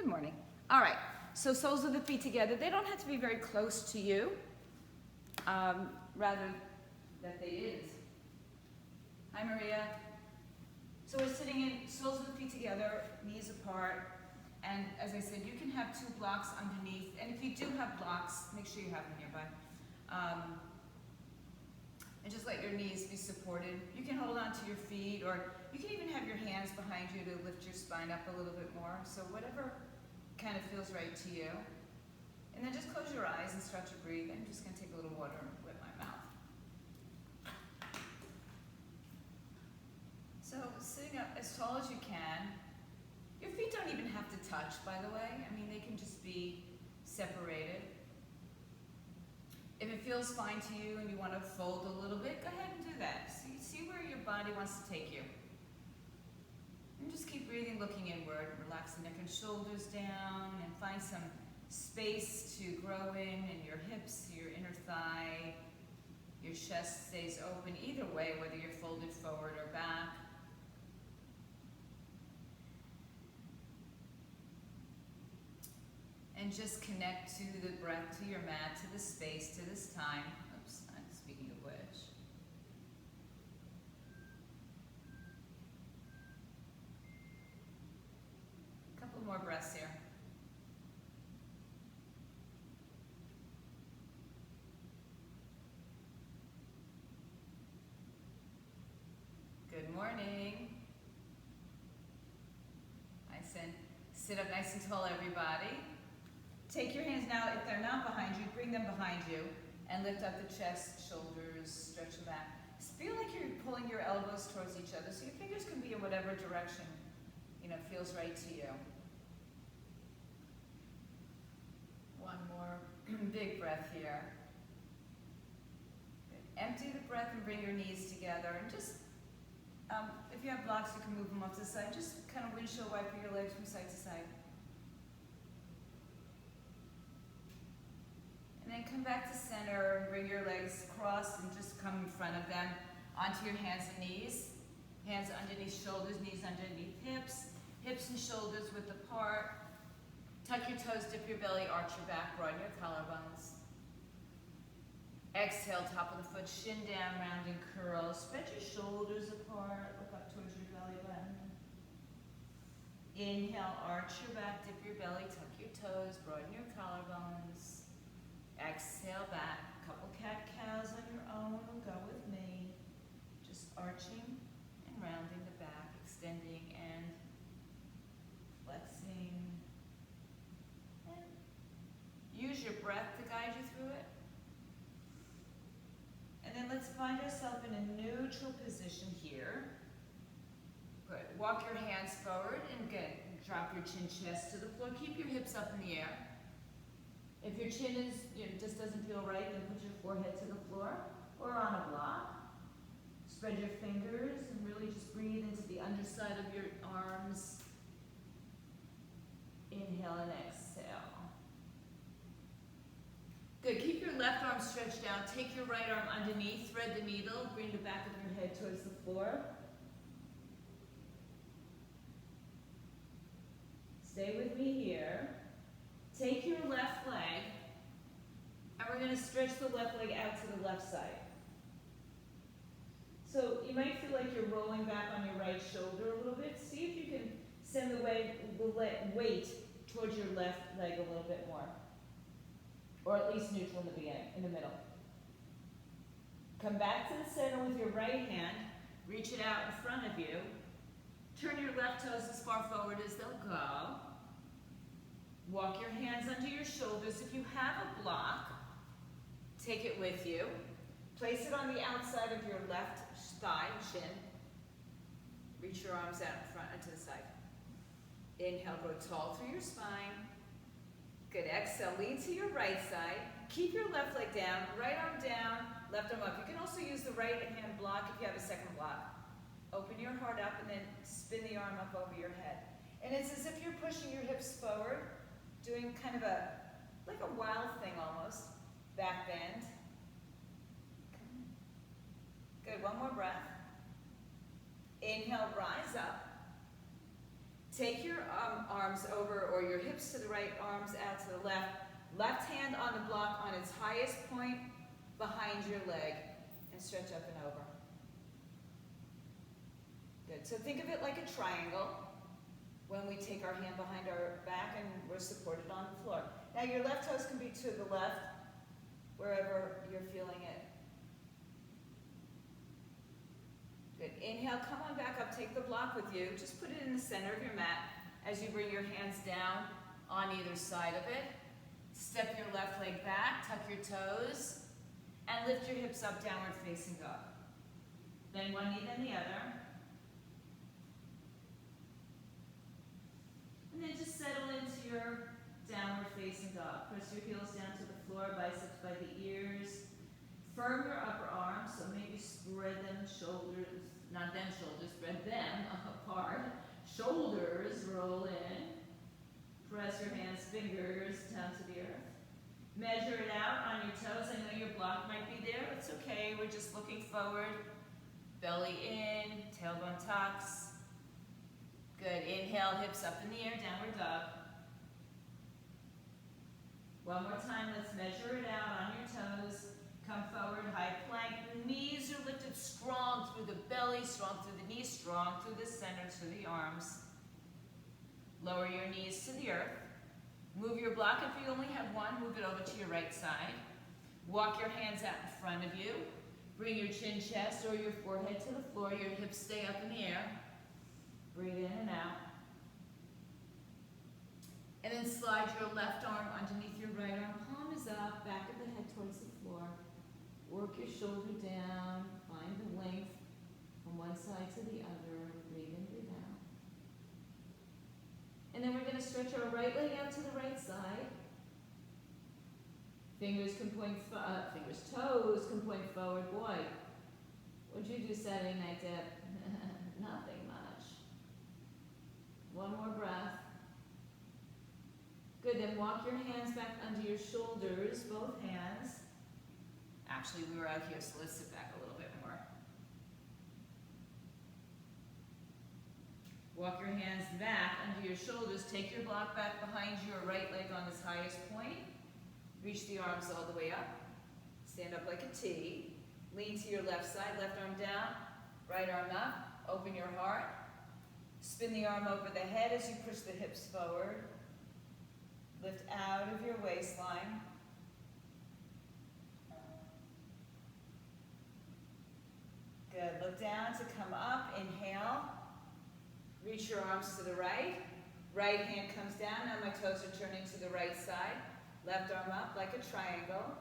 Good morning. All right, so soles of the feet together. They don't have to be very close to you, rather that they is. Hi, Maria. So we're sitting in soles of the feet together, knees apart, and as I said, you can have two blocks underneath, and if you do have blocks, make sure you have them nearby. And just let your knees be supported. You can hold on to your feet, or you can even have your hands behind you to lift your spine up a little bit more. So whatever kind of feels right to you. And then just close your eyes and start to breathe. I'm just going to take a little water and wet my mouth. So sitting up as tall as you can. Your feet don't even have to touch, by the way. I mean, they can just be separated. If it feels fine to you and you want to fold a little bit, go ahead and do that. See where your body wants to take you. And just keep breathing, looking inward. Relax the neck and shoulders down and find some space to grow in your hips, your inner thigh. Your chest stays open either way, whether you're folded forward or back. And just connect to the breath, to your mat, to the space, to this time. Oops, speaking of which. A couple more breaths here. Good morning. Nice and sit up nice and tall, everybody. Take your hands now, if they're not behind you, bring them behind you and lift up the chest, shoulders, stretch them back. Feel like you're pulling your elbows towards each other, so your fingers can be in whatever direction, feels right to you. One more big breath here. Good. Empty the breath and bring your knees together, and just, if you have blocks, you can move them off to the side. Just kind of windshield wiper your legs from side to side. And then come back to center and bring your legs crossed and just come in front of them onto your hands and knees. Hands underneath shoulders, knees underneath hips. Hips and shoulders width apart. Tuck your toes, dip your belly, arch your back, broaden your collarbones. Exhale, top of the foot, shin down, round and curl. Spread your shoulders apart, look up towards your belly button. Inhale, arch your back, dip your belly, tuck your toes, broaden your collarbones. Exhale back, couple cat-cows on your own, go with me. Just arching and rounding the back, extending and flexing. And use your breath to guide you through it. And then let's find ourselves in a neutral position here. Good. Walk your hands forward and good. Drop your chin, chest to the floor. Keep your hips up in the air. If your chin is, just doesn't feel right, then put your forehead to the floor or on a block. Spread your fingers and really just breathe into the underside of your arms. Inhale and exhale. Good. Keep your left arm stretched out. Take your right arm underneath. Thread the needle. Bring the back of your head towards the floor. Stay with me here. Take your left leg, and we're going to stretch the left leg out to the left side. So you might feel like you're rolling back on your right shoulder a little bit. See if you can send the weight towards your left leg a little bit more. Or at least neutral in the beginning, in the middle. Come back to the center with your right hand. Reach it out in front of you. Turn your left toes as far forward as they'll go. Walk your hands under your shoulders. If you have a block, take it with you. Place it on the outside of your left thigh, chin. Reach your arms out in front and to the side. Inhale, grow tall through your spine. Good. Exhale, lean to your right side. Keep your left leg down, right arm down, left arm up. You can also use the right hand block if you have a second block. Open your heart up and then spin the arm up over your head. And it's as if you're pushing your hips forward, doing kind of like a wild thing almost. Back bend. Good, one more breath. Inhale, rise up. Take your arms over, or your hips to the right, arms out to the left. Left hand on the block on its highest point behind your leg, and stretch up and over. Good. So think of it like a triangle when we take our hand behind our back and we're supported on the floor. Now your left toes can be to the left, wherever you're feeling it. Good. Inhale, come on back up, take the block with you. Just put it in the center of your mat as you bring your hands down on either side of it. Step your left leg back, tuck your toes, and lift your hips up, downward facing dog. Then one knee, then the other. And then just settle into your downward facing dog. Press your heels down to the floor, biceps by the ears. Firm your upper arms, so maybe spread them shoulders, not them shoulders, spread them apart. Shoulders roll in. Press your hands, fingers down to the earth. Measure it out on your toes. I know your block might be there. It's okay. We're just looking forward. Belly in, tailbone tucks. Good. Inhale, hips up in the air, downward dog. One more time. Let's measure it out on your toes. Come forward, high plank. The knees are lifted strong through the belly, strong through the knees, strong through the center, through the arms. Lower your knees to the earth. Move your block. If you only have one, move it over to your right side. Walk your hands out in front of you. Bring your chin, chest, or your forehead to the floor. Your hips stay up in the air. Breathe in and out. And then slide your left arm underneath your right arm. Palm is up, back of the head towards the floor. Work your shoulder down. Find the length from one side to the other. Breathe in, breathe out. And then we're going to stretch our right leg out to the right side. Fingers can point, toes can point forward. Boy, what'd you do Saturday night, Deb? Nothing much. One more breath. Good, then walk your hands back under your shoulders, both hands. Actually, we were out here, so let's sit back a little bit more. Walk your hands back under your shoulders. Take your block back behind your right leg on its highest point. Reach the arms all the way up. Stand up like a T. Lean to your left side, left arm down, right arm up. Open your heart. Spin the arm over the head as you push the hips forward. Lift out of your waistline. Good. Look down to come up. Inhale. Reach your arms to the right. Right hand comes down. Now my toes are turning to the right side. Left arm up like a triangle.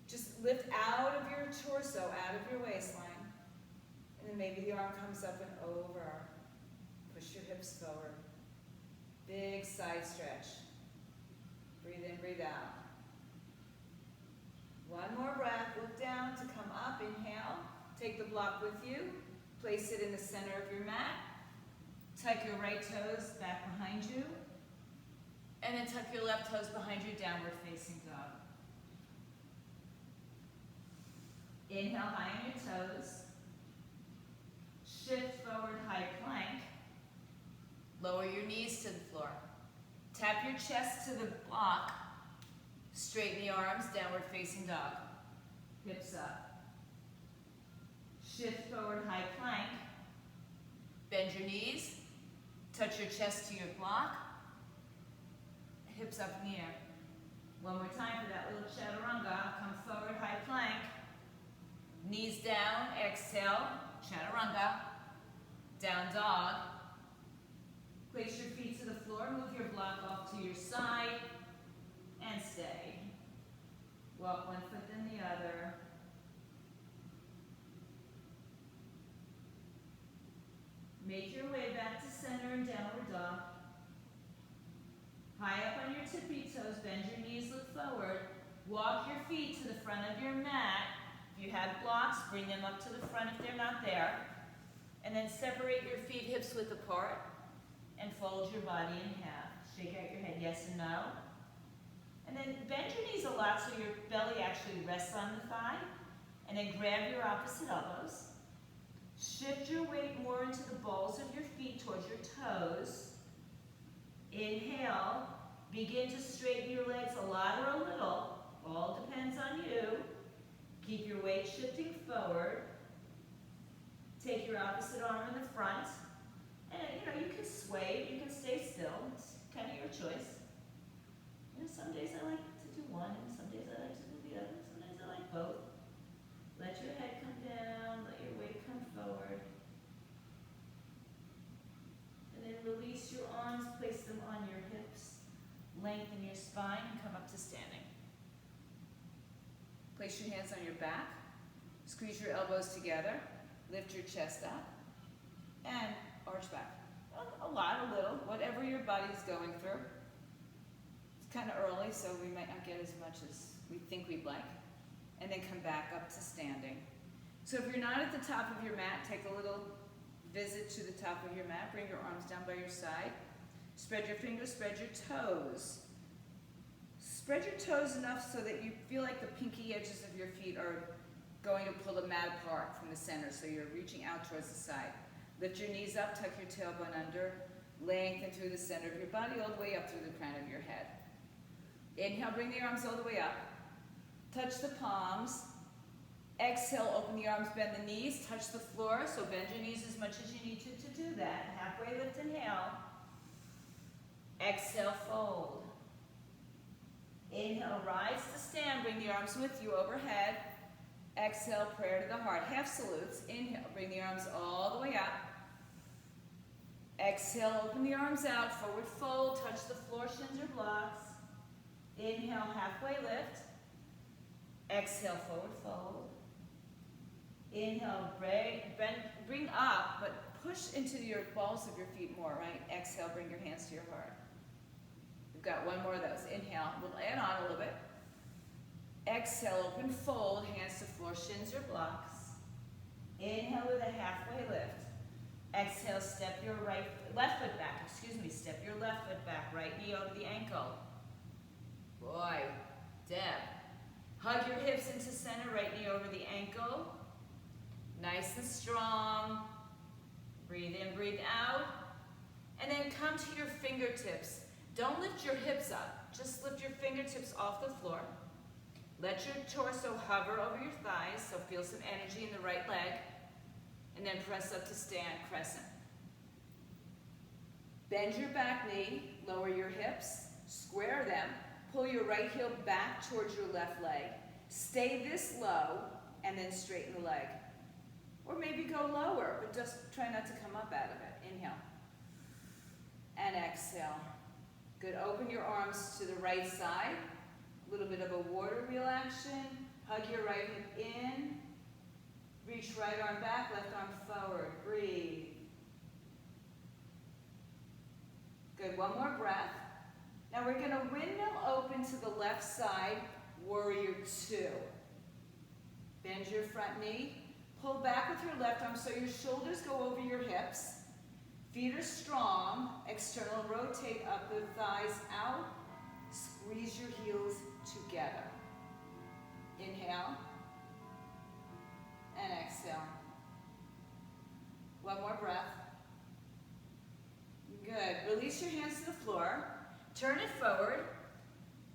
Just lift out of your torso, out of your waistline. And then maybe the arm comes up and over. Push your hips forward. Big side stretch. Breathe in, breathe out. One more breath. Look down to come up. Inhale. Take the block with you. Place it in the center of your mat. Tuck your right toes back behind you. And then tuck your left toes behind you, downward facing dog. Inhale, high on your toes. Shift forward, high plank. Lower your knees to the floor. Tap your chest to the block. Straighten the arms, downward facing dog. Hips up. Shift forward, high plank. Bend your knees. Touch your chest to your block. Hips up in the air. One more time for that little chaturanga. Come forward, high plank. Knees down, exhale, chaturanga. Down dog. Place your feet to the floor. Move your block off to your side. And stay. Walk one foot then the other. Make your way back to center and downward dog. High up on your tippy toes, bend your knees, look forward. Walk your feet to the front of your mat. If you have blocks, bring them up to the front if they're not there. And then separate your feet hips width apart and fold your body in half. Shake out your head, yes and no. And then bend your knees a lot so your belly actually rests on the thigh. And then grab your opposite elbows. Shift your weight more into the balls of your feet towards your toes. Inhale, begin to straighten your legs a lot or a little, all depends on you. Keep your weight shifting forward. Take your opposite arm in the front. And you can sway, you can stay still, it's kind of your choice. Some days I like to do one, and some days I like to do the other, sometimes I like both. Let your head come down, let your weight come forward. And then release your arms, place them on your hips. Lengthen your spine and come up to standing. Place your hands on your back. Squeeze your elbows together. Lift your chest up. And arch back. A lot, a little, whatever your body's going through. It's kind of early, so we might not get as much as we think we'd like. And then come back up to standing. So if you're not at the top of your mat, take a little visit to the top of your mat. Bring your arms down by your side. Spread your fingers, spread your toes. Spread your toes enough so that you feel like the pinky edges of your feet are going to pull the mat apart from the center, so you're reaching out towards the side. Lift your knees up, tuck your tailbone under, lengthen through the center of your body all the way up through the crown of your head. Inhale, bring the arms all the way up. Touch the palms. Exhale, open the arms, bend the knees, touch the floor, so bend your knees as much as you need to do that. Halfway lift, inhale. Exhale, fold. Inhale, rise to stand, bring the arms with you overhead. Exhale, prayer to the heart, half salutes. Inhale, bring the arms all the way up. Exhale, open the arms out, forward fold, touch the floor, shins or blocks. Inhale, halfway lift. Exhale, forward fold. Inhale, bring up, but push into your balls of your feet more, right? Exhale, bring your hands to your heart. We've got one more of those. Inhale, we'll add on a little bit. Exhale, open fold, hands to floor, shins or blocks. Inhale with a halfway lift. Exhale, step your left foot back, step your left foot back, right knee over the ankle. Boy, Deb. Hug your hips into center, right knee over the ankle. Nice and strong. Breathe in, breathe out. And then come to your fingertips. Don't lift your hips up. Just lift your fingertips off the floor. Let your torso hover over your thighs, so feel some energy in the right leg. And then press up to stand, crescent. Bend your back knee, lower your hips, square them. Pull your right heel back towards your left leg. Stay this low, and then straighten the leg. Or maybe go lower, but just try not to come up out of it. Inhale. And exhale. Good, open your arms to the right side. A little bit of a water wheel action. Hug your right hip in. Reach right arm back, left arm forward. Breathe. Good, one more breath. Now we're going to windmill open to the left side, warrior two. Bend your front knee. Pull back with your left arm so your shoulders go over your hips. Feet are strong. External, rotate up the thighs out. Squeeze your heels together. Inhale. And exhale. One more breath. Good. Release your hands to the floor. Turn it forward.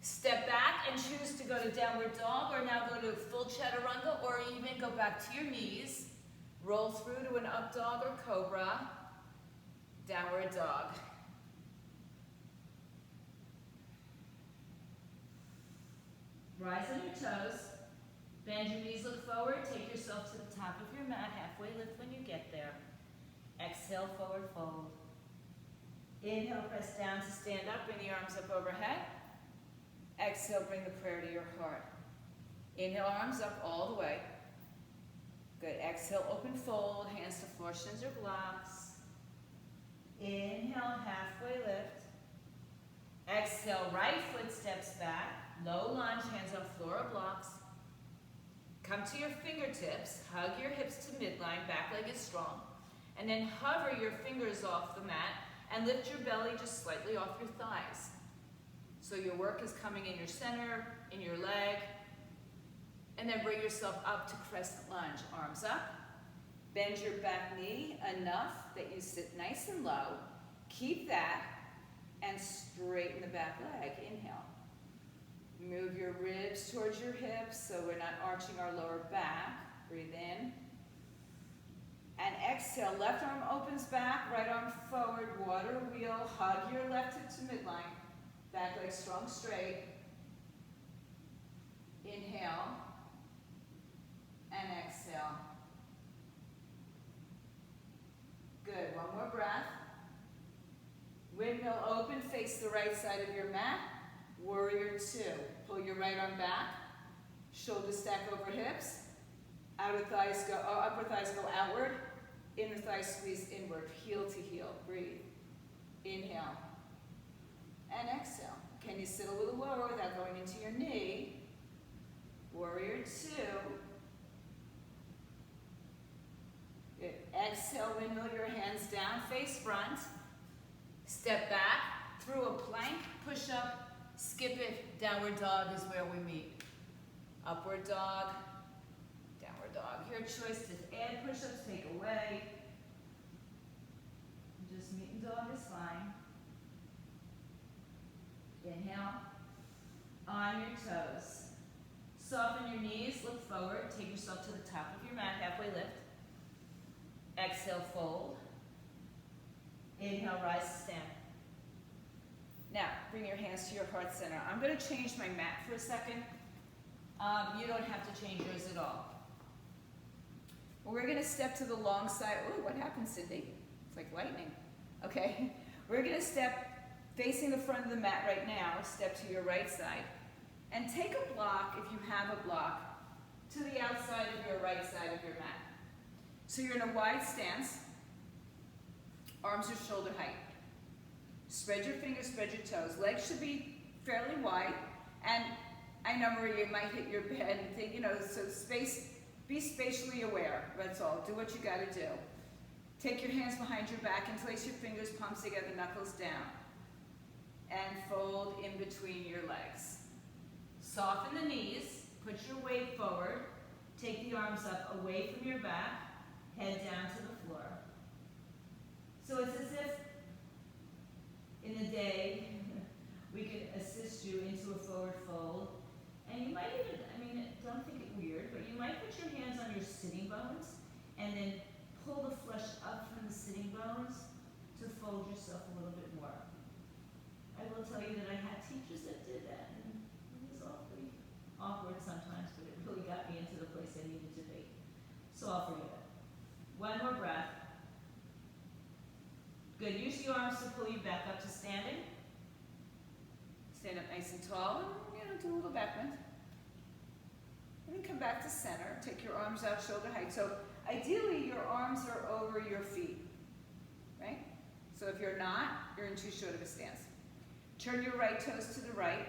Step back and choose to go to downward dog, or now go to full chaturanga, or even go back to your knees. Roll through to an up dog or cobra. Downward dog. Rise on your toes. Bend your knees, look forward. Take yourself to the top of your mat. Halfway lift when you get there. Exhale, forward fold. Inhale, press down to stand up. Bring the arms up overhead. Exhale, bring the prayer to your heart. Inhale, arms up all the way. Good. Exhale, open fold. Hands to floor, shins or blocks. Inhale, halfway lift. Exhale, right foot steps back. Low lunge, hands on floor or blocks. Come to your fingertips. Hug your hips to midline. Back leg is strong. And then hover your fingers off the mat and lift your belly just slightly off your thighs. So your work is coming in your center, in your leg. And then bring yourself up to crescent lunge. Arms up. Bend your back knee enough that you sit nice and low. Keep that. And straighten the back leg. Inhale. Move your ribs towards your hips so we're not arching our lower back. Breathe in. And exhale, left arm opens back, right arm forward, water wheel, hug your left hip to midline. Back leg strong, straight. Inhale. And exhale. Good, one more breath. Windmill open, face the right side of your mat. Warrior two. Pull your right arm back. Shoulders stack over hips. Upper thighs go outward. Inner thighs squeeze inward, heel to heel. Breathe. Inhale. And exhale. Can you sit a little lower without going into your knee? Warrior two. Good. Exhale, windmill your hands down, face front. Step back, through a plank, push up, skip it. Downward dog is where we meet. Upward dog, downward dog. Your choice to add push-ups, take away. Just meeting dog is fine. Inhale, on your toes. Soften your knees, look forward, take yourself to the top of your mat, halfway lift. Exhale, fold. Inhale, rise to stand. Now, bring your hands to your heart center. I'm going to change my mat for a second. You don't have to change yours at all. We're going to step to the long side. Ooh, what happened, Cindy? It's like lightning. Okay. We're going to step facing the front of the mat right now. Step to your right side. And take a block, if you have a block, to the outside of your right side of your mat. So you're in a wide stance. Arms are shoulder height. Spread your fingers, spread your toes. Legs should be fairly wide. And I know, Maria, you might hit your bed and think, so be spatially aware. That's all. Do what you got to do. Take your hands behind your back and place your fingers, palms together, knuckles down. And fold in between your legs. Soften the knees. Put your weight forward. Take the arms up away from your back. Head down to the floor. So it's as if in the day we could assist you into a forward fold. And you might even, don't think it weird, but you might put your hands on your sitting bones and then pull the flesh up from the sitting bones to fold yourself a little bit more. I will tell you that I had teachers that did that, and it was awfully awkward sometimes, but it really got me into the place I needed to be. So I'll forgive it. One more breath. Good. Use the arms to pull you back up to standing. Stand up nice and tall, and do a little back bend. And then come back to center. Take your arms out shoulder height. So ideally, your arms are over your feet, right? So if you're not, you're in too short of a stance. Turn your right toes to the right.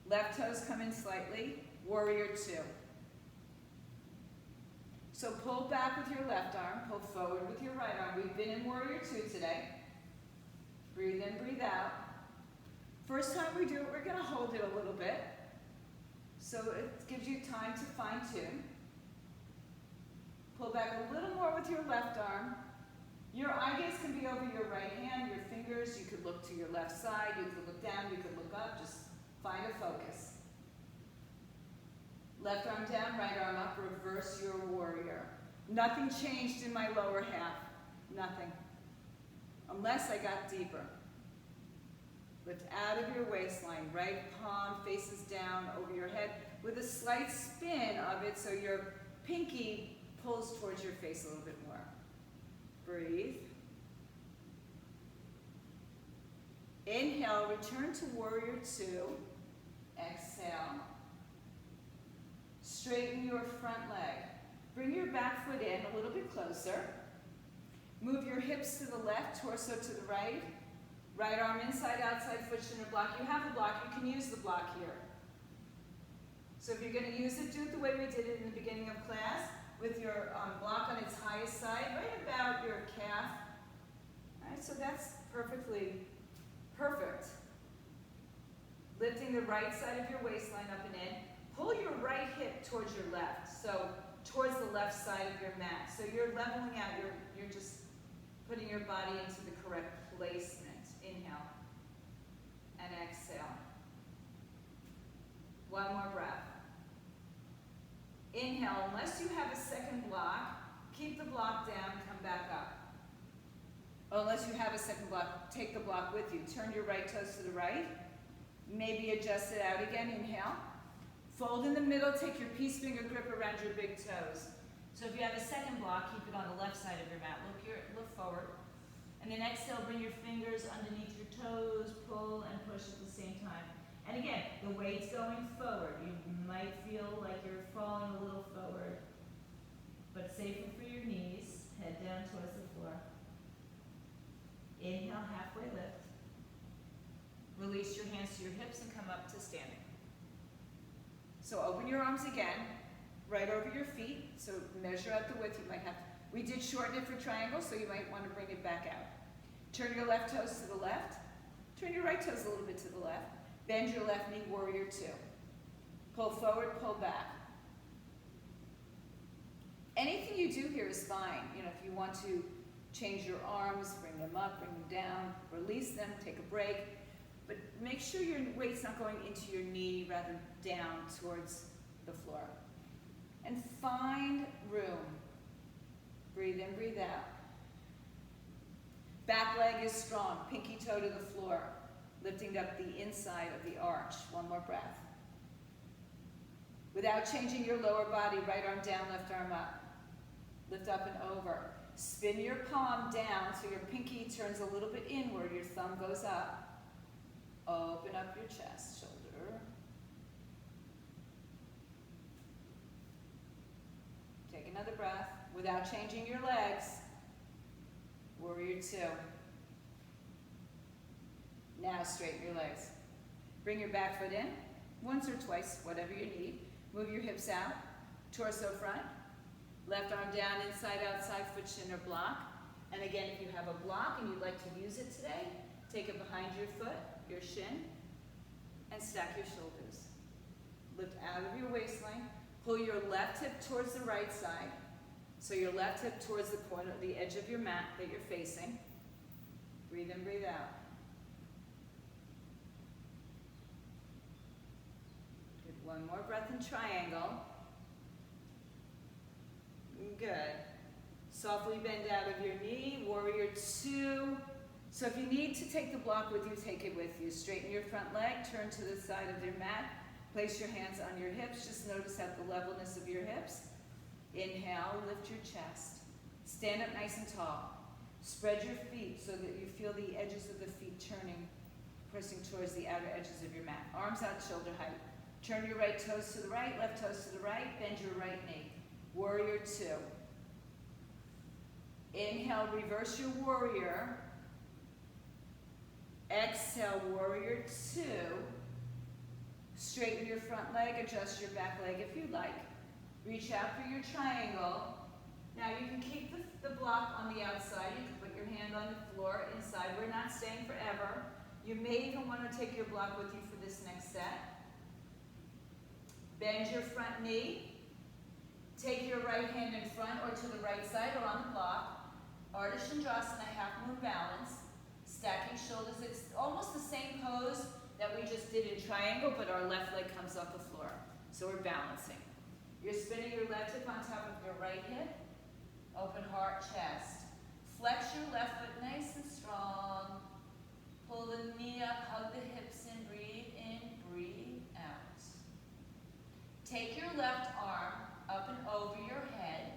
Left toes come in slightly. Warrior two. So pull back with your left arm. Pull forward with your right arm. We've been in warrior two today. Breathe in, breathe out. First time we do it, we're going to hold it a little bit. So it gives you time to fine tune. Pull back a little more with your left arm. Your eye gaze can be over your right hand, your fingers. You could look to your left side. You could look down. You could look up. Just find a focus. Left arm down, right arm up. Reverse your warrior. Nothing changed in my lower half. Nothing. Unless I got deeper. Lift out of your waistline. Right palm faces down over your head with a slight spin of it so your pinky pulls towards your face a little bit more. Breathe. Inhale, return to warrior two. Exhale. Straighten your front leg. Bring your back foot in a little bit closer. Move your hips to the left, torso to the right. Right arm inside, outside, foot shin or block. You have a block, you can use the block here. So if you're going to use it, do it the way we did it in the beginning of class, with your block on its highest side, right about your calf. All right, so that's perfectly perfect. Lifting the right side of your waistline up and in. Pull your right hip towards your left, so towards the left side of your mat. So you're leveling out, you're just putting your body into the correct placement. Inhale and Inhale, unless you have a second block, keep the block down, come back up. Unless you have a second block, take the block with you. Turn your right toes to the right. Maybe adjust it out again, inhale. Fold in the middle, take your peace finger grip around your big toes. So if you have a second block, keep it on the left side of your mat. Look forward. And then exhale, bring your fingers underneath your toes, pull and push at the same time. And again, the weight's going forward. You might feel like you're falling a little forward, but safer for your knees. Head down towards the floor. Inhale, halfway lift. Release your hands to your hips and come up to standing. So open your arms again, right over your feet. So measure out the width you might have. We did shorten it for triangle, so you might want to bring it back out. Turn your left toes to the left. Turn your right toes a little bit to the left. Bend your left knee, warrior two. Pull forward, pull back. Anything you do here is fine. You know, if you want to change your arms, bring them up, bring them down, release them, take a break. But make sure your weight's not going into your knee, rather down towards the floor. And find room. Breathe in, breathe out. Back leg is strong, pinky toe to the floor, lifting up the inside of the arch. One more breath. Without changing your lower body, right arm down, left arm up. Lift up and over. Spin your palm down so your pinky turns a little bit inward, your thumb goes up. Open up your chest, shoulder. Take another breath without changing your legs. Warrior two. Now straighten your legs. Bring your back foot in, once or twice, whatever you need. Move your hips out, torso front. Left arm down, inside, outside, foot, shin, or block. And again, if you have a block and you'd like to use it today, take it behind your foot, your shin, and stack your shoulders. Lift out of your waistline. Pull your left hip towards the right side. So your left hip towards the corner, the edge of your mat that you're facing. Breathe in, breathe out. Good. One more breath in triangle. Good. Softly bend out of your knee, warrior two. So if you need to take the block with you, take it with you. Straighten your front leg, turn to the side of your mat. Place your hands on your hips. Just notice out the levelness of your hips. Inhale, lift your chest. Stand up nice and tall. Spread your feet so that you feel the edges of the feet turning, pressing towards the outer edges of your mat. Arms out shoulder height. Turn your right toes to the right, left toes to the right. Bend your right knee. Warrior two. Inhale, reverse your warrior. Exhale, warrior two. Straighten your front leg, adjust your back leg if you like. Reach out for your triangle. Now you can keep the block on the outside. You can put your hand on the floor inside. We're not staying forever. You may even want to take your block with you for this next set. Bend your front knee. Take your right hand in front or to the right side or on the block. Ardha Chandrasana, half moon balance. Stacking shoulders. It's almost the same pose that we just did in triangle, but our left leg comes off the floor. So we're balancing. You're spinning your left hip on top of your right hip. Open heart, chest. Flex your left foot nice and strong. Pull the knee up, hug the hips in, breathe out. Take your left arm up and over your head.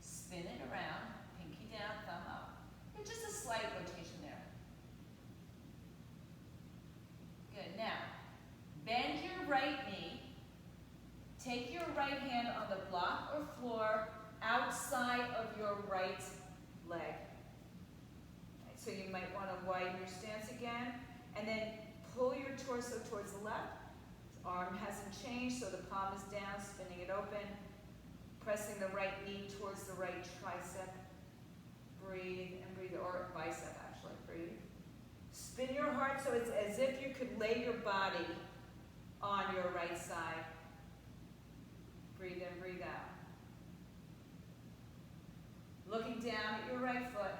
Spin it around, pinky down, thumb up. And just a slight rotation there. Good, now, bend your right knee. Take your right hand on the block or floor outside of your right leg. Right, so you might want to widen your stance again. And then pull your torso towards the left. Arm hasn't changed, so the palm is down, spinning it open. Pressing the right knee towards the right tricep. Breathe and breathe, or bicep actually, breathe. Spin your heart so it's as if you could lay your body on your right side. Breathe in, breathe out. Looking down at your right foot.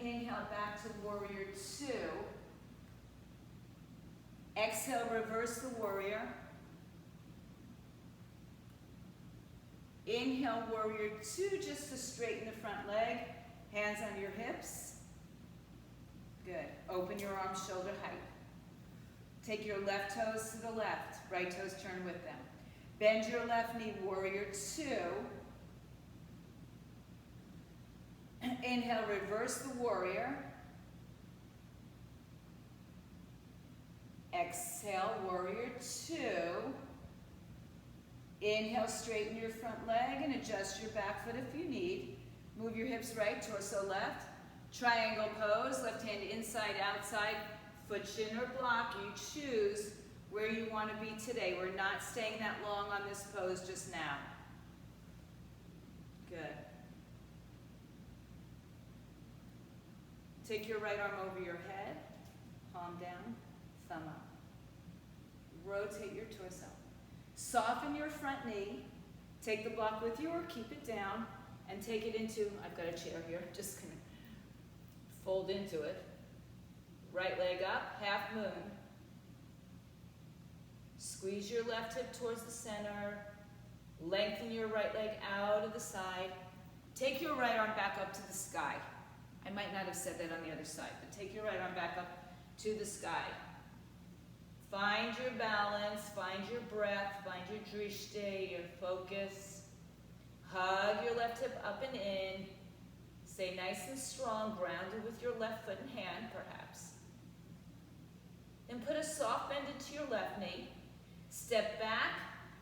Inhale back to warrior two. Exhale, reverse the warrior. Inhale, warrior two, just to straighten the front leg. Hands on your hips. Good. Open your arms shoulder height. Take your left toes to the left. Right toes turn with them. Bend your left knee, warrior two. Inhale, reverse the warrior. Exhale, warrior two. Inhale, straighten your front leg and adjust your back foot if you need. Move your hips right, torso left. Triangle pose, left hand inside, outside, foot shin or block. You choose where you want to be today. We're not staying that long on this pose just now. Good. Take your right arm over your head, palm down, thumb up. Rotate your torso. Soften your front knee. Take the block with you or keep it down and take it into, I've got a chair here, just gonna fold into it. Right leg up, half moon. Squeeze your left hip towards the center. Lengthen your right leg out of the side. Take your right arm back up to the sky. I might not have said that on the other side, but take your right arm back up to the sky. Find your balance, find your breath, find your drishti, your focus. Hug your left hip up and in. Stay nice and strong, grounded with your left foot and hand, perhaps. Then put a soft bend into your left knee. Step back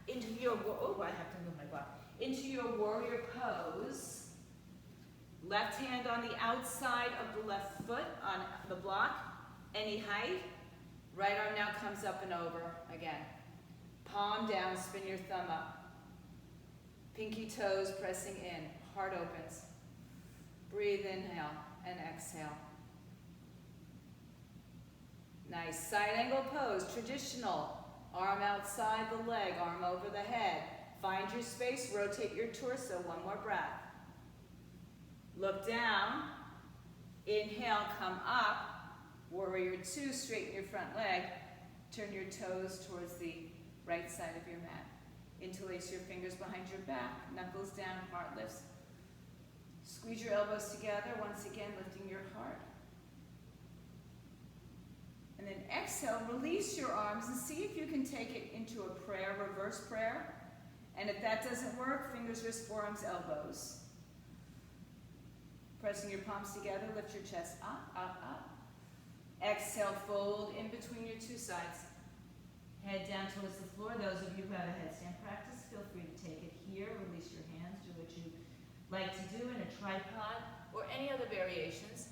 into your, oh, I have to move my block. Into your warrior pose. Left hand on the outside of the left foot on the block, any height. Right arm now comes up and over again. Palm down, spin your thumb up. Pinky toes pressing in, heart opens. Breathe, inhale and exhale. Nice side angle pose, traditional. Arm outside the leg, arm over the head. Find your space, rotate your torso, one more breath. Look down, inhale, come up. Warrior two, straighten your front leg. Turn your toes towards the right side of your mat. Interlace your fingers behind your back, knuckles down, heart lifts. Squeeze your elbows together, once again lifting your heart. And then exhale, release your arms and see if you can take it into a prayer, reverse prayer. And if that doesn't work, fingers, wrists, forearms, elbows. Pressing your palms together, lift your chest up, up, up. Exhale, fold in between your two sides. Head down towards the floor. Those of you who have a headstand practice, feel free to take it here. Release your hands. Do what you like to do in a tripod or any other variations.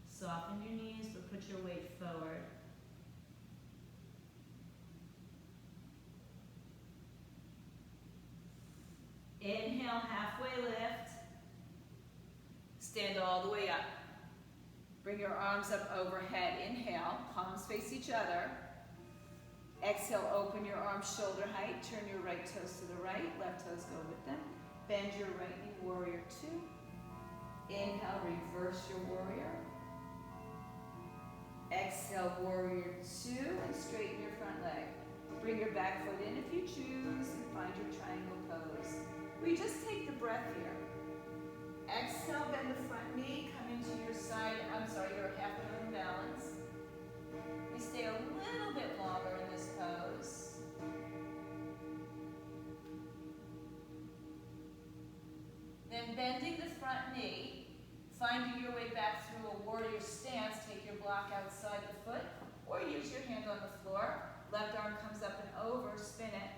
Soften your knees, but put your weight forward. Inhale, halfway lift. Stand all the way up. Bring your arms up overhead. Inhale, palms face each other. Exhale, open your arms shoulder height. Turn your right toes to the right, left toes go with them. Bend your right knee, warrior two. Inhale, reverse your warrior. Exhale, warrior two, and straighten your front leg. Bring your back foot in if you choose, and find your triangle pose. We just take the breath here. Exhale, bend the front knee, come into your side, your half moon balance. We stay a little bit longer in this pose. Then bending the front knee, finding your way back through a warrior stance, take your block outside the foot, or use your hand on the floor. Left arm comes up and over, spin it.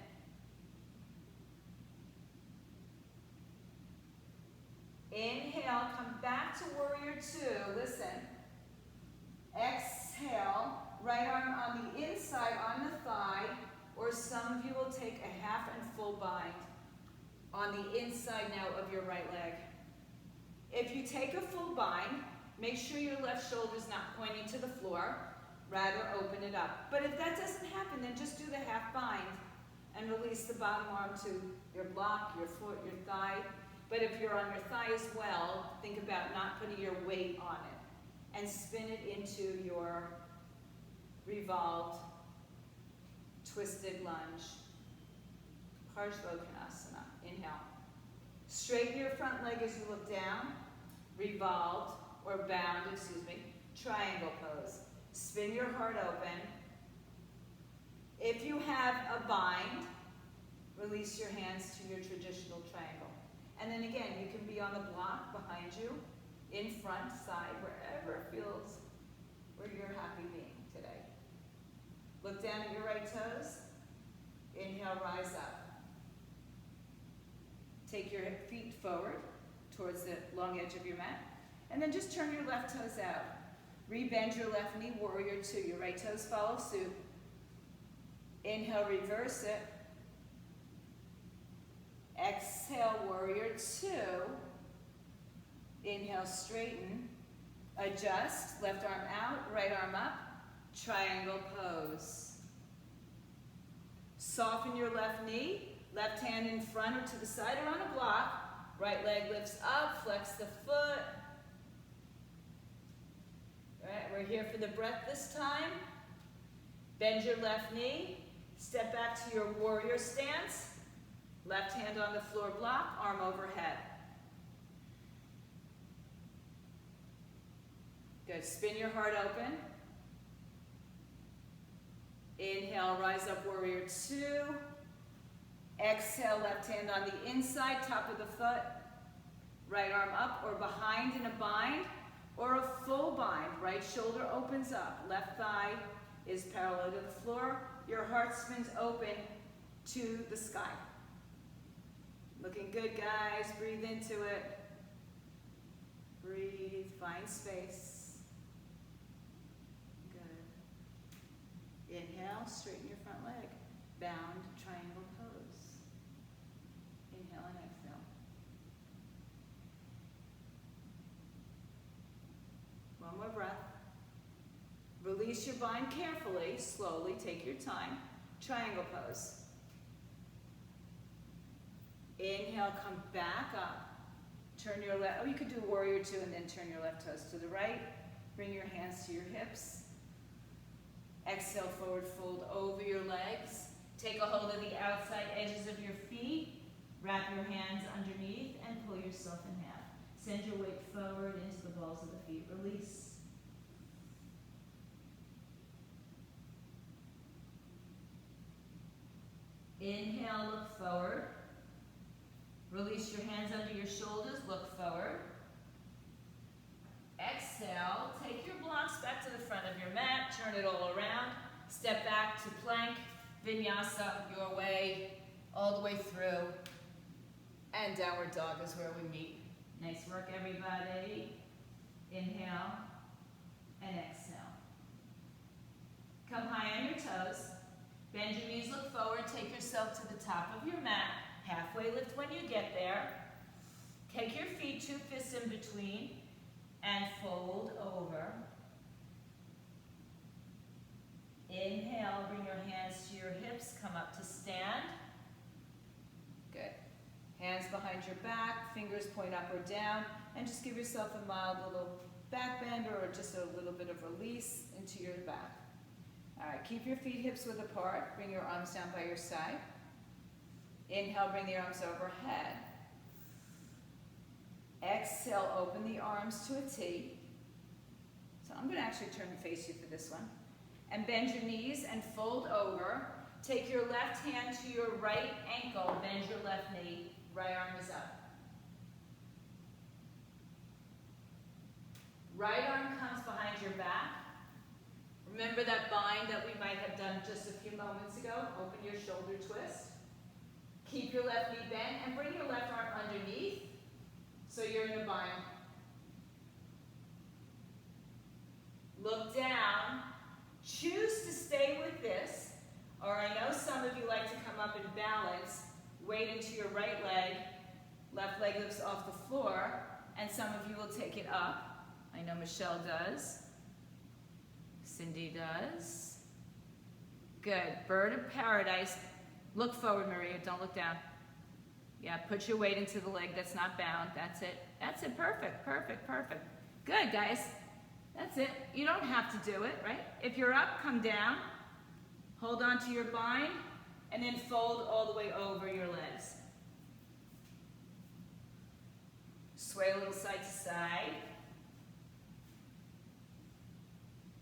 Inhale, come back to warrior two, listen. Exhale, right arm on the inside, on the thigh, or some of you will take a half and full bind on the inside now of your right leg. If you take a full bind, make sure your left shoulder is not pointing to the floor, rather open it up. But if that doesn't happen, then just do the half bind and release the bottom arm to your block, your foot, your thigh. But if you're on your thigh as well, think about not putting your weight on it and spin it into your revolved, twisted lunge. Parsvottanasana. Inhale. Straighten your front leg as you look down. Revolved, or bound, triangle pose. Spin your heart open. If you have a bind, release your hands to your traditional triangle. And then again, you can be on the block behind you, in front, side, wherever it feels where you're happy being today. Look down at your right toes. Inhale, rise up. Take your feet forward towards the long edge of your mat. And then just turn your left toes out. Rebend your left knee, warrior two. Your right toes follow suit. Inhale, reverse it. Exhale, warrior two. Inhale, straighten. Adjust, left arm out, right arm up. Triangle pose. Soften your left knee. Left hand in front or to the side or on a block. Right leg lifts up, flex the foot. All right, we're here for the breath this time. Bend your left knee. Step back to your warrior stance. Left hand on the floor block, arm overhead. Good, spin your heart open. Inhale, rise up, warrior two. Exhale, left hand on the inside, top of the foot. Right arm up or behind in a bind or a full bind. Right shoulder opens up. Left thigh is parallel to the floor. Your heart spins open to the sky. Looking good, guys. Breathe into it. Breathe, find space. Good. Inhale, straighten your front leg. Bound triangle pose. Inhale and exhale. One more breath. Release your bind carefully, slowly, take your time. Triangle pose. Inhale, come back up. Turn your left, you could do warrior two and then turn your left toes to the right. Bring your hands to your hips. Exhale, forward fold over your legs. Take a hold of the outside edges of your feet. Wrap your hands underneath and pull yourself in half. Send your weight forward into the balls of the feet. Release. Inhale, look forward. Release your hands under your shoulders, look forward. Exhale, take your blocks back to the front of your mat, turn it all around. Step back to plank, vinyasa, your way, all the way through. And downward dog is where we meet. Nice work, everybody. Inhale and exhale. Come high on your toes. Bend your knees, look forward, take yourself to the top of your mat. Halfway lift when you get there. Take your feet, two fists in between, and fold over. Inhale, bring your hands to your hips, come up to stand. Good. Hands behind your back, fingers point up or down, and just give yourself a mild little back bend or just a little bit of release into your back. All right, keep your feet hips width apart. Bring your arms down by your side. Inhale, bring the arms overhead. Exhale, open the arms to a T. So I'm going to actually turn and face you for this one. And bend your knees and fold over. Take your left hand to your right ankle. Bend your left knee. Right arm is up. Right arm comes behind your back. Remember that bind that we might have done just a few moments ago? Open your shoulder twist. Keep your left knee bent and bring your left arm underneath so you're in a bind. Look down. Choose to stay with this, or I know some of you like to come up and balance. Weight into your right leg. Left leg lifts off the floor, and some of you will take it up. I know Michelle does. Cindy does. Good. Bird of paradise. Look forward, Maria. Don't look down. Yeah, put your weight into the leg that's not bound. That's it. That's it. Perfect, perfect, perfect. Good, guys. That's it. You don't have to do it, right? If you're up, come down. Hold on to your bind. And then fold all the way over your legs. Sway a little side to side.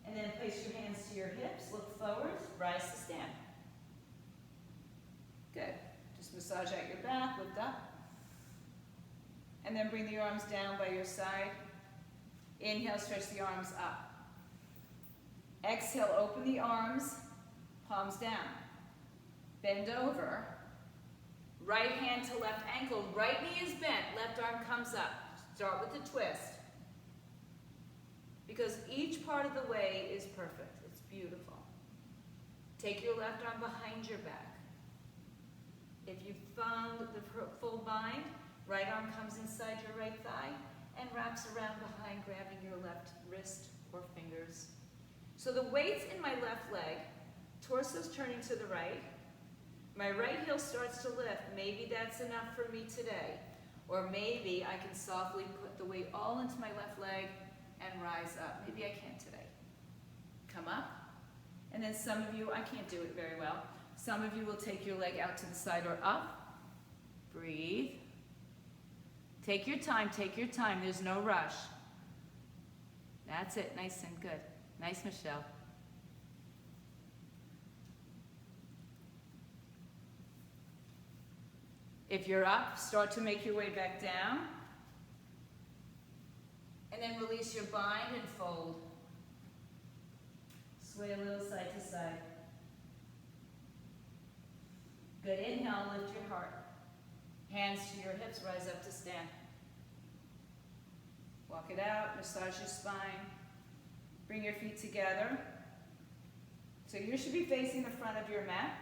And then place your hands to your hips, look forward, rise to stand. Good. Just massage out your back, lift up. And then bring the arms down by your side. Inhale, stretch the arms up. Exhale, open the arms, palms down. Bend over. Right hand to left ankle, right knee is bent, left arm comes up. Start with the twist. Because each part of the way is perfect. It's beautiful. Take your left arm behind your back. If you found the full bind, right arm comes inside your right thigh and wraps around behind, grabbing your left wrist or fingers. So the weight's in my left leg, torso's turning to the right. My right heel starts to lift. Maybe that's enough for me today. Or maybe I can softly put the weight all into my left leg and rise up. Maybe I can't today. Come up. And then some of you, I can't do it very well. Some of you will take your leg out to the side or up. Breathe. Take your time, take your time. There's no rush. That's it, nice and good. Nice, Michelle. If you're up, start to make your way back down. And then release your bind and fold. Sway a little side to side. Good, inhale, lift your heart. Hands to your hips, rise up to stand. Walk it out, massage your spine. Bring your feet together. So you should be facing the front of your mat.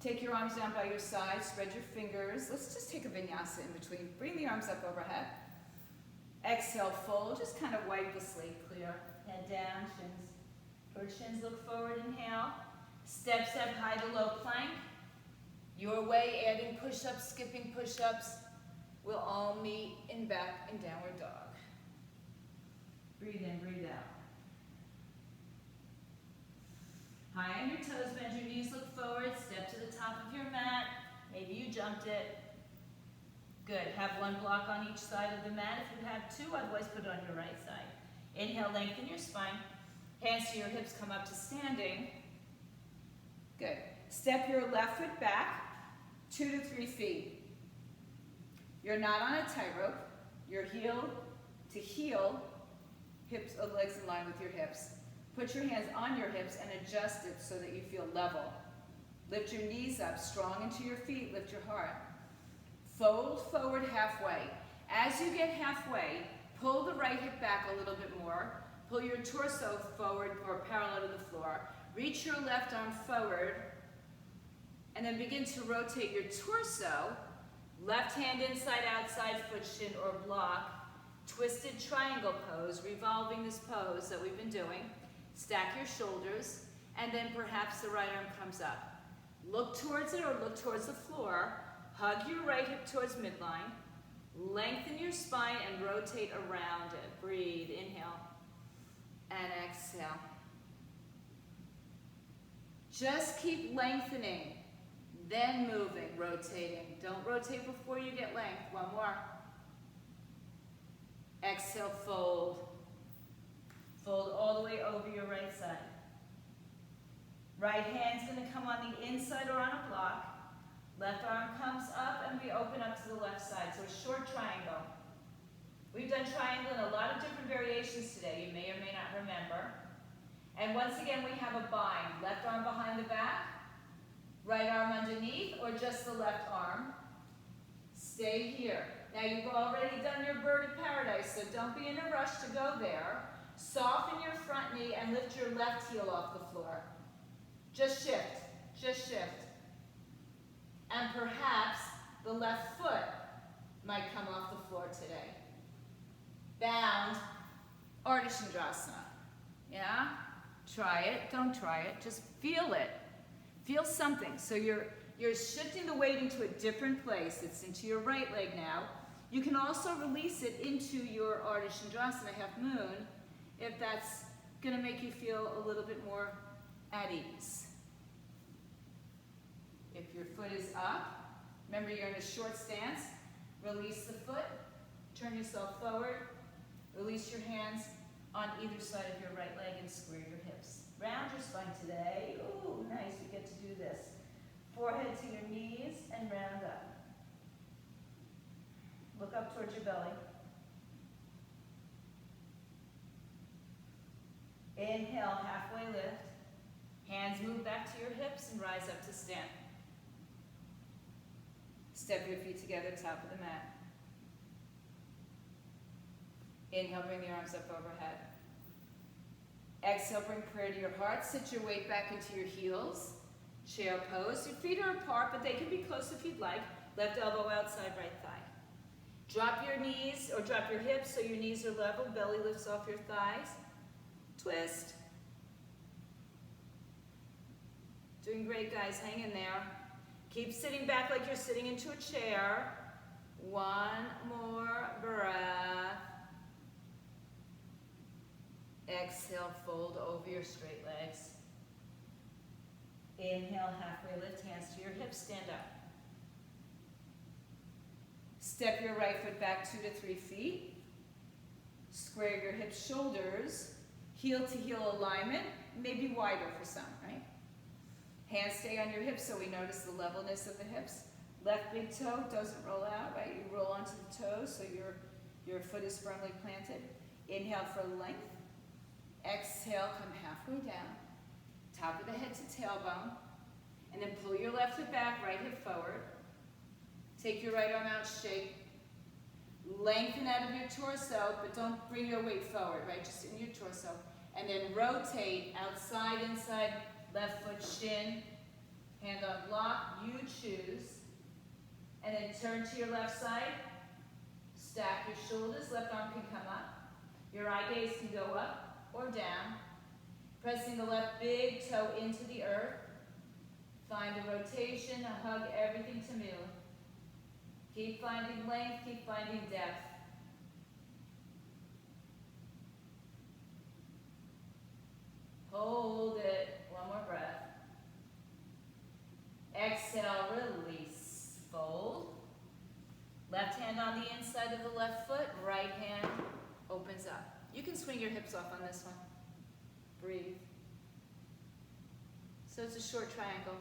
Take your arms down by your side, spread your fingers. Let's just take a vinyasa in between. Bring the arms up overhead. Exhale, fold. Just kind of wipe the slate clear. Head down, shins. Or shins look forward, inhale. Step, step, high to low plank. Your way, adding push-ups, skipping push-ups. We'll all meet in back and downward dog. Breathe in, breathe out. High on your toes, bend your knees, look forward, step to the top of your mat. Maybe you jumped it. Good, have one block on each side of the mat if you have two, otherwise put it on your right side. Inhale, lengthen your spine. Hands to your hips, come up to standing. Good. Step your left foot back 2 to 3 feet. You're not on a tightrope. You're heel to heel, hips, legs in line with your hips. Put your hands on your hips and adjust it so that you feel level. Lift your knees up, strong into your feet, lift your heart. Fold forward halfway. As you get halfway, pull the right hip back a little bit more. Pull your torso forward or parallel to the floor. Reach your left arm forward and then begin to rotate your torso. Left hand inside, outside, foot shin or block. Twisted triangle pose, revolving this pose that we've been doing. Stack your shoulders, and then perhaps the right arm comes up. Look towards it or look towards the floor. Hug your right hip towards midline. Lengthen your spine and rotate around it. Breathe, inhale, and exhale. Just keep lengthening, then moving, rotating. Don't rotate before you get length. One more. Exhale, fold. Fold all the way over your right side. Right hand's going to come on the inside or on a block. Left arm comes up and we open up to the left side. So a short triangle. We've done triangle in a lot of different variations today. You may or may not remember. And once again, we have a bind. Left arm behind the back. Right arm underneath or just the left arm. Stay here. Now you've already done your bird of paradise, so don't be in a rush to go there. Soften your front knee and lift your left heel off the floor. Just shift, just shift. And perhaps the left foot might come off the floor today. Bound, Ardha Chandrasana. Yeah? Try it, don't try it, just feel it. Feel something. So you're shifting the weight into a different place. It's into your right leg now. You can also release it into your Ardha Chandrasana, half moon, if that's going to make you feel a little bit more at ease. If your foot is up, remember you're in a short stance, release the foot, turn yourself forward, release your hands on either side of your right leg and square your hips. Round your spine today. Ooh, nice, you get to do this. Forehead to your knees and round up. Look up towards your belly. Inhale, halfway lift. Hands move back to your hips and rise up to stand. Step your feet together, top of the mat. Inhale, bring the arms up overhead. Exhale, bring prayer to your heart. Sit your weight back into your heels. Chair pose. Your feet are apart, but they can be close if you'd like. Left elbow outside, right thigh. Drop your knees, or drop your hips so your knees are level. Belly lifts off your thighs. Twist. Doing great, guys. Hang in there. Keep sitting back like you're sitting into a chair. One more breath. Exhale, fold over your straight legs. Inhale, halfway lift, hands to your hips, stand up. Step your right foot back 2 to 3 feet. Square your hips, shoulders, heel to heel alignment, maybe wider for some, right? Hands stay on your hips so we notice the levelness of the hips. Left big toe doesn't roll out, right? You roll onto the toes so your foot is firmly planted. Inhale for length. Exhale, come halfway down. Top of the head to tailbone. And then pull your left foot back, right hip forward. Take your right arm out, shake. Lengthen out of your torso, but don't bring your weight forward, right? Just in your torso. And then rotate outside, inside, left foot shin. Hand on block, you choose. And then turn to your left side. Stack your shoulders, left arm can come up. Your eye gaze can go up or down. Pressing the left big toe into the earth. Find a rotation, a hug, everything to move. Keep finding length, keep finding depth. Hold it. One more breath. Exhale, release, fold. Left hand on the inside of the left foot, right hand opens up. You can swing your hips off on this one. Breathe. So it's a short triangle.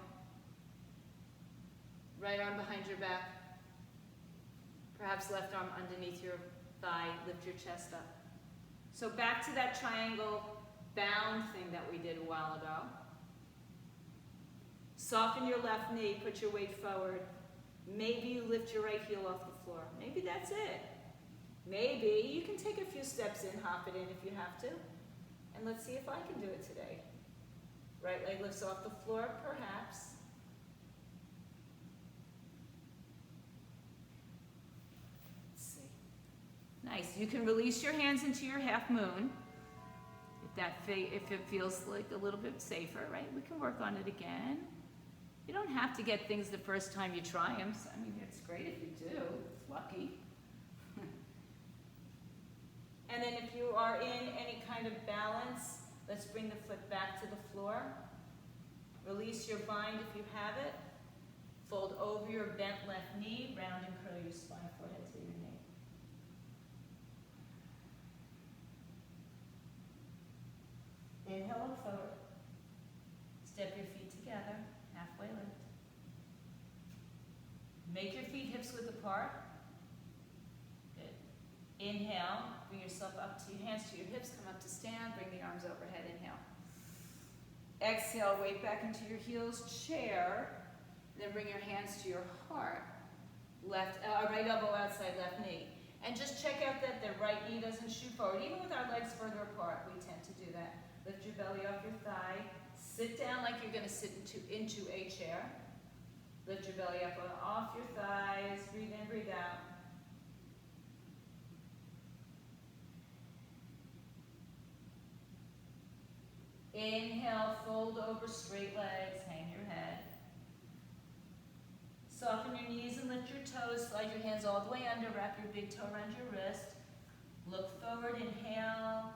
Right arm behind your back. Perhaps left arm underneath your thigh. Lift your chest up. So back to that triangle bound thing that we did a while ago. Soften your left knee, put your weight forward. Maybe you lift your right heel off the floor. Maybe that's it. Maybe you can take a few steps in, hop it in if you have to. And let's see if I can do it today. Right leg lifts off the floor, perhaps. Let's see. Nice. You can release your hands into your half moon. If it feels like a little bit safer, right? We can work on it again. You don't have to get things the first time you try them. I mean, it's great if you do. It's lucky. And then if you are in any kind of balance, let's bring the foot back to the floor. Release your bind if you have it. Fold over your bent left knee. Round and curl your spine, forehead to your knee. Inhale, look forward. Step your feet together, halfway lift. Make your feet hips width apart. Good. Inhale, bring yourself up to your hands to your hips, come up to stand, bring the arms overhead, inhale. Exhale, weight back into your heels, chair, then bring your hands to your heart. Right elbow outside left knee. And just check out that the right knee doesn't shoot forward. Even with our legs further apart, we tend to do that. Lift your belly off your thigh. Sit down like you're going to sit into a chair. Lift your belly up and off your thighs. Breathe in, breathe out. Inhale, fold over straight legs, hang your head. Soften your knees and lift your toes. Slide your hands all the way under. Wrap your big toe around your wrist. Look forward, inhale.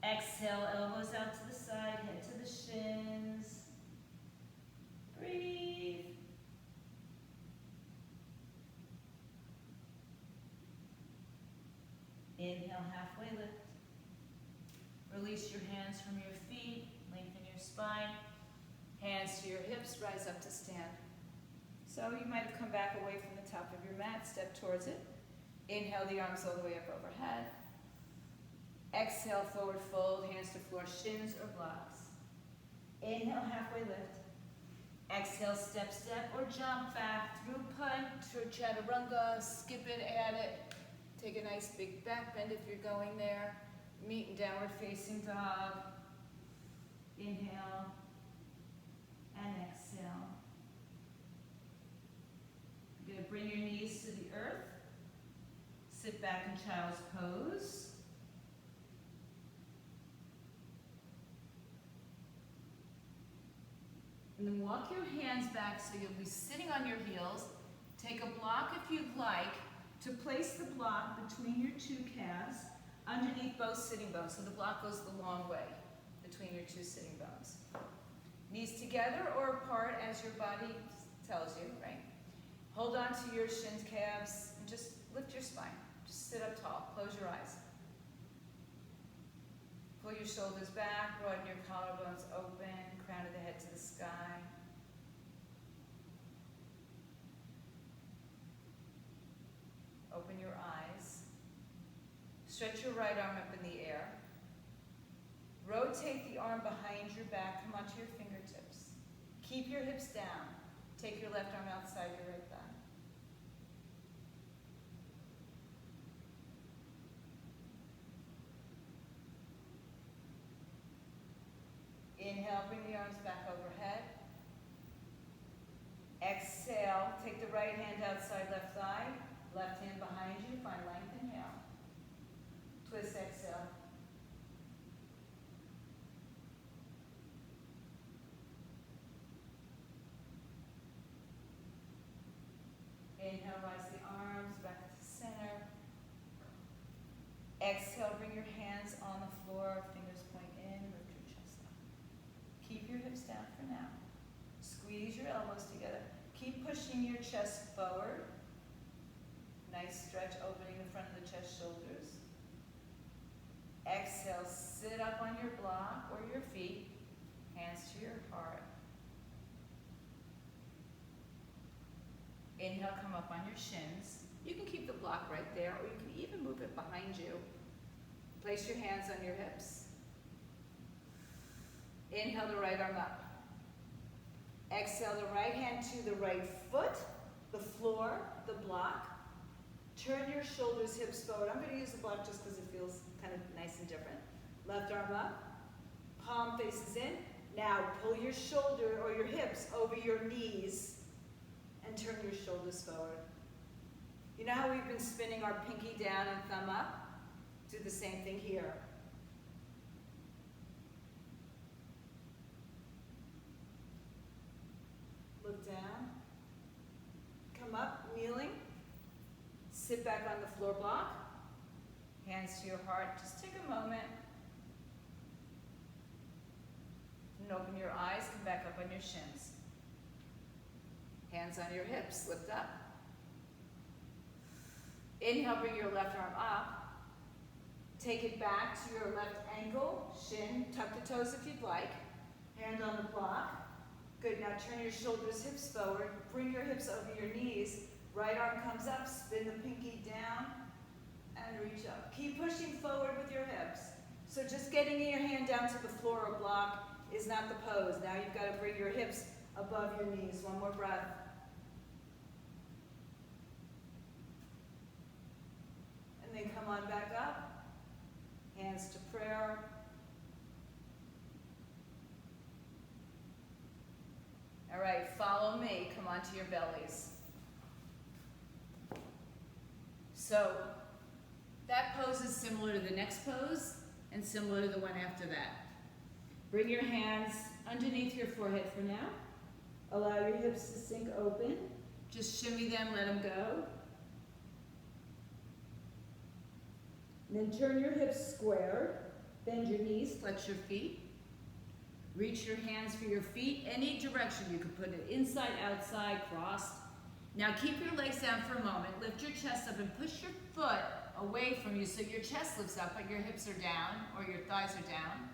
Exhale, elbows out to the side, head to the shins. Breathe. Inhale, halfway lift. Release your hands from your feet, lengthen your spine. Hands to your hips, rise up to stand. So you might have come back away from the top of your mat, step towards it. Inhale the arms all the way up overhead. Exhale, forward fold, hands to floor, shins or blocks. Inhale, halfway lift. Exhale, step, step, or jump back through punch or chaturanga, skip it, add it. Take a nice big back bend if you're going there. Meet in downward facing dog. Inhale and exhale. You're going to bring your knees to the earth. Sit back in child's pose. And then walk your hands back so you'll be sitting on your heels. Take a block if you'd like to place the block between your two calves underneath both sitting bones. So the block goes the long way between your two sitting bones. Knees together or apart as your body tells you, right? Hold on to your shins, calves, and just lift your spine. Just sit up tall. Close your eyes. Pull your shoulders back, broaden your collarbones open, crown of the head to the sky. Open your eyes. Stretch your right arm up in the air. Rotate the arm behind your back, come onto your fingertips. Keep your hips down. Take your left arm outside your right thigh. Inhale, bring the arms back overhead. Exhale, take the right hand outside left thigh, left hand behind you, find length, inhale. Twist, exhale. Inhale, rise the arms back to center. Exhale, bring your hands on the floor, fingers point in, lift your chest up. Keep your hips down for now. Squeeze your elbows together. Keep pushing your chest forward. Nice stretch, opening the front of the chest, shoulders. Exhale, sit up on your block or your feet, hands to your heart. Inhale, come up on your shins. You can keep the block right there, or you can even move it behind you. Place your hands on your hips. Inhale the right arm up. Exhale the right hand to the right foot, the floor, the block. Turn your shoulders, hips forward. I'm going to use the block just because it feels kind of nice and different. Left arm up, palm faces in. Now pull your shoulder or your hips over your knees and turn your shoulders forward. You know how we've been spinning our pinky down and thumb up? Do the same thing here. Look down. Come up, kneeling. Sit back on the floor block. Hands to your heart. Just take a moment. And open your eyes. Come back up on your shins. Hands on your hips. Lift up. Inhale, bring your left arm up. Take it back to your left ankle, shin. Tuck the toes if you'd like. Hand on the block. Good. Now turn your shoulders, hips forward. Bring your hips over your knees. Right arm comes up. Spin the pinky down and reach up. Keep pushing forward with your hips. So just getting your hand down to the floor or block is not the pose. Now you've got to bring your hips above your knees. One more breath. And then come on back up. Hands to prayer. All right, follow me. Come onto your bellies. So that pose is similar to the next pose and similar to the one after that. Bring your hands underneath your forehead for now. Allow your hips to sink open. Just shimmy them, let them go. And then turn your hips square. Bend your knees, flex your feet. Reach your hands for your feet, any direction. You can put it inside, outside, crossed. Now keep your legs down for a moment. Lift your chest up and push your foot away from you so your chest lifts up but your hips are down or your thighs are down.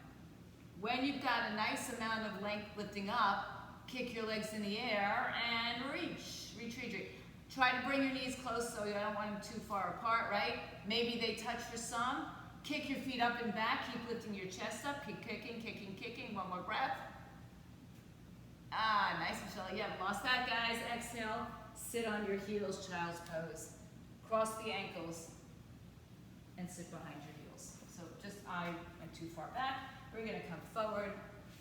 When you've got a nice amount of length lifting up, kick your legs in the air and reach, reach, reach, reach. Try to bring your knees close so you don't want them too far apart, right? Maybe they touch for some. Kick your feet up and back, keep lifting your chest up, keep kicking, kicking, kicking. One more breath. Ah, nice, Michelle. You haven't lost that, guys. Exhale, sit on your heels, child's pose. Cross the ankles and sit behind your heels. So just I am too far back. We're gonna come forward,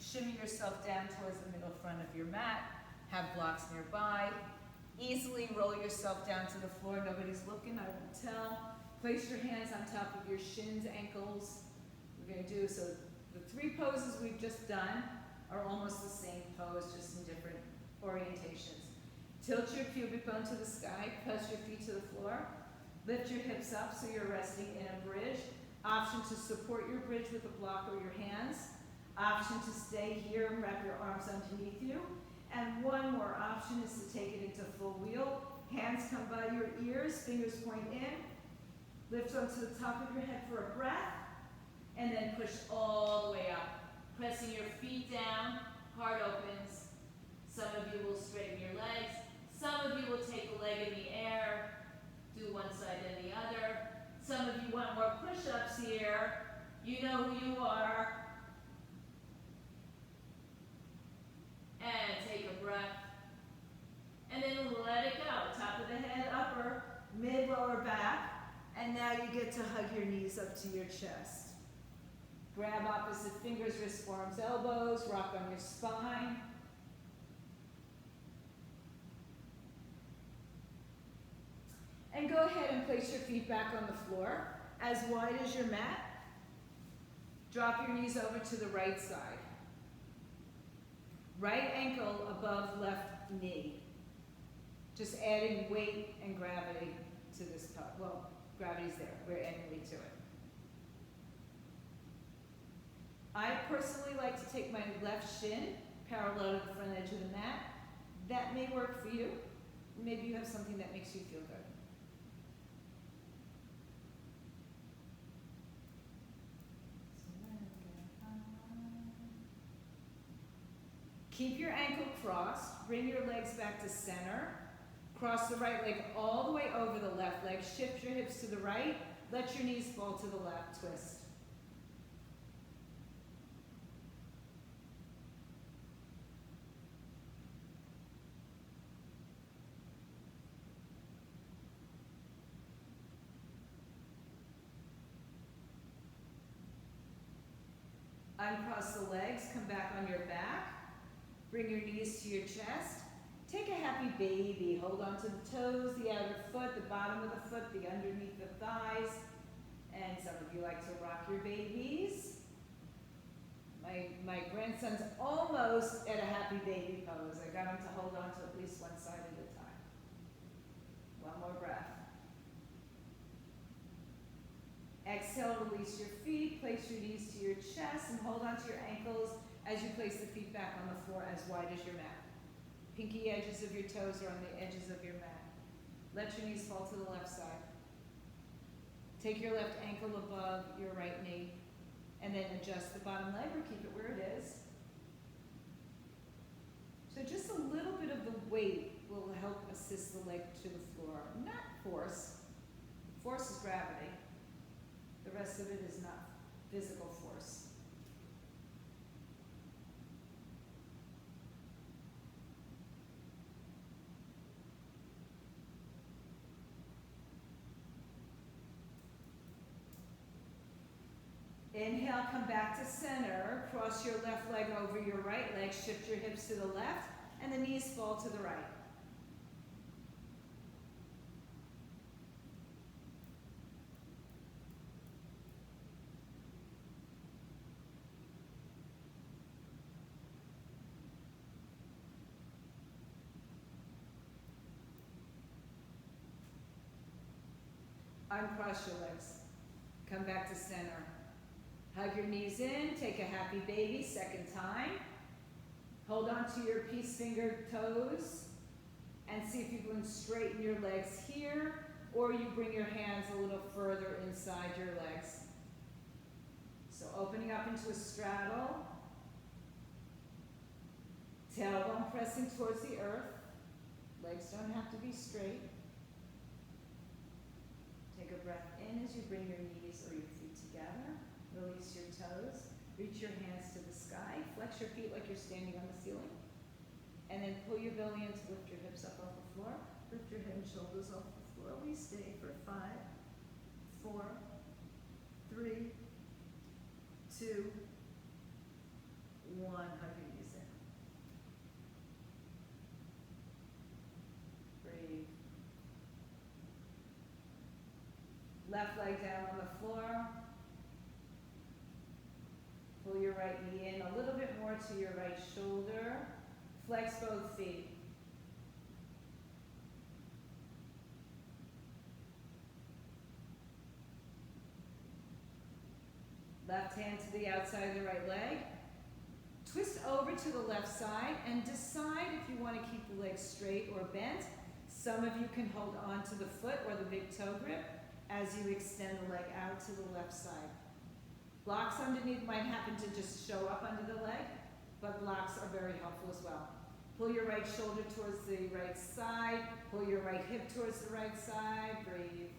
shimmy yourself down towards the middle front of your mat, have blocks nearby. Easily roll yourself down to the floor. Nobody's looking, I won't tell. Place your hands on top of your shins, ankles. We're gonna do, so the three poses we've just done are almost the same pose, just in different orientations. Tilt your pubic bone to the sky, press your feet to the floor. Lift your hips up so you're resting in a bridge. Option to support your bridge with a block or your hands. Option to stay here and wrap your arms underneath you. And one more option is to take it into full wheel. Hands come by your ears, fingers point in. Lift onto the top of your head for a breath. And then push all the way up. Pressing your feet down, heart opens. Some of you will straighten your legs. Some of you will take a leg in the air, do one side and the other. Some of you want more push-ups here. You know who you are. And take a breath. And then let it go. Top of the head, upper, mid, lower back. And now you get to hug your knees up to your chest. Grab opposite fingers, wrist, forearms, elbows. Rock on your spine. And go ahead and place your feet back on the floor, as wide as your mat. Drop your knees over to the right side. Right ankle above left knee. Just adding weight and gravity to this part. Well, gravity's there. We're adding weight to it. I personally like to take my left shin parallel to the front edge of the mat. That may work for you. Maybe you have something that makes you feel good. Keep your ankle crossed. Bring your legs back to center. Cross the right leg all the way over the left leg. Shift your hips to the right. Let your knees fall to the left. Twist. Uncross the legs. Come back on your back. Bring your knees to your chest. Take a happy baby. Hold on to the toes, the outer foot, the bottom of the foot, the underneath the thighs. And some of you like to rock your babies. My grandson's almost at a happy baby pose. I got him to hold on to at least one side at a time. One more breath. Exhale, release your feet. Place your knees to your chest and hold on to your ankles as you place the feet back on the floor as wide as your mat. Pinky edges of your toes are on the edges of your mat. Let your knees fall to the left side. Take your left ankle above your right knee and then adjust the bottom leg or keep it where it is. So just a little bit of the weight will help assist the leg to the floor. Not force. Force is gravity. The rest of it is not physical force. Inhale, come back to center. Cross your left leg over your right leg. Shift your hips to the left, and the knees fall to the right. Uncross your legs. Come back to center. Hug your knees in. Take a happy baby. Second time. Hold on to your peace finger toes. And see if you can straighten your legs here or you bring your hands a little further inside your legs. So opening up into a straddle, tailbone pressing towards the earth. Legs don't have to be straight. Take a breath in as you bring your knees or your feet together. Release your toes. Reach your hands to the sky. Flex your feet like you're standing on the ceiling. And then pull your belly in to lift your hips up off the floor. Lift your head and shoulders off the floor. We stay for 5, 4, 3, 2, 1. Hug your knees in. Breathe. Left leg down on the floor. Pull your right knee in a little bit more to your right shoulder. Flex both feet. Left hand to the outside of the right leg. Twist over to the left side and decide if you want to keep the leg straight or bent. Some of you can hold on to the foot or the big toe grip as you extend the leg out to the left side. Blocks underneath might happen to just show up under the leg, but blocks are very helpful as well. Pull your right shoulder towards the right side. Pull your right hip towards the right side. Breathe.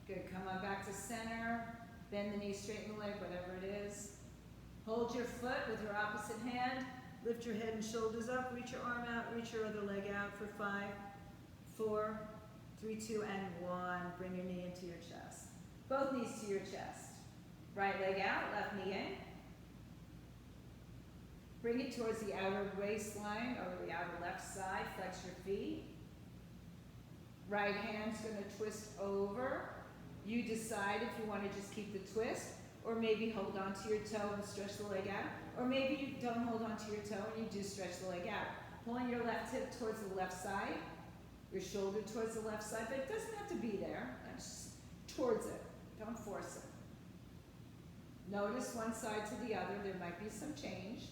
Good. Come on back to center. Bend the knee, straighten the leg, whatever it is. Hold your foot with your opposite hand. Lift your head and shoulders up. Reach your arm out. Reach your other leg out for 5, 4, 3, 2, and 1. Bring your knee into your chest. Both knees to your chest. Right leg out, left knee in. Bring it towards the outer waistline or the outer left side. Flex your feet. Right hand's going to twist over. You decide if you want to just keep the twist, or maybe hold on to your toe and stretch the leg out, or maybe you don't hold on to your toe and you do stretch the leg out. Pulling your left hip towards the left side, your shoulder towards the left side, but it doesn't have to be there. Just towards it. Don't force it. Notice one side to the other. There might be some change.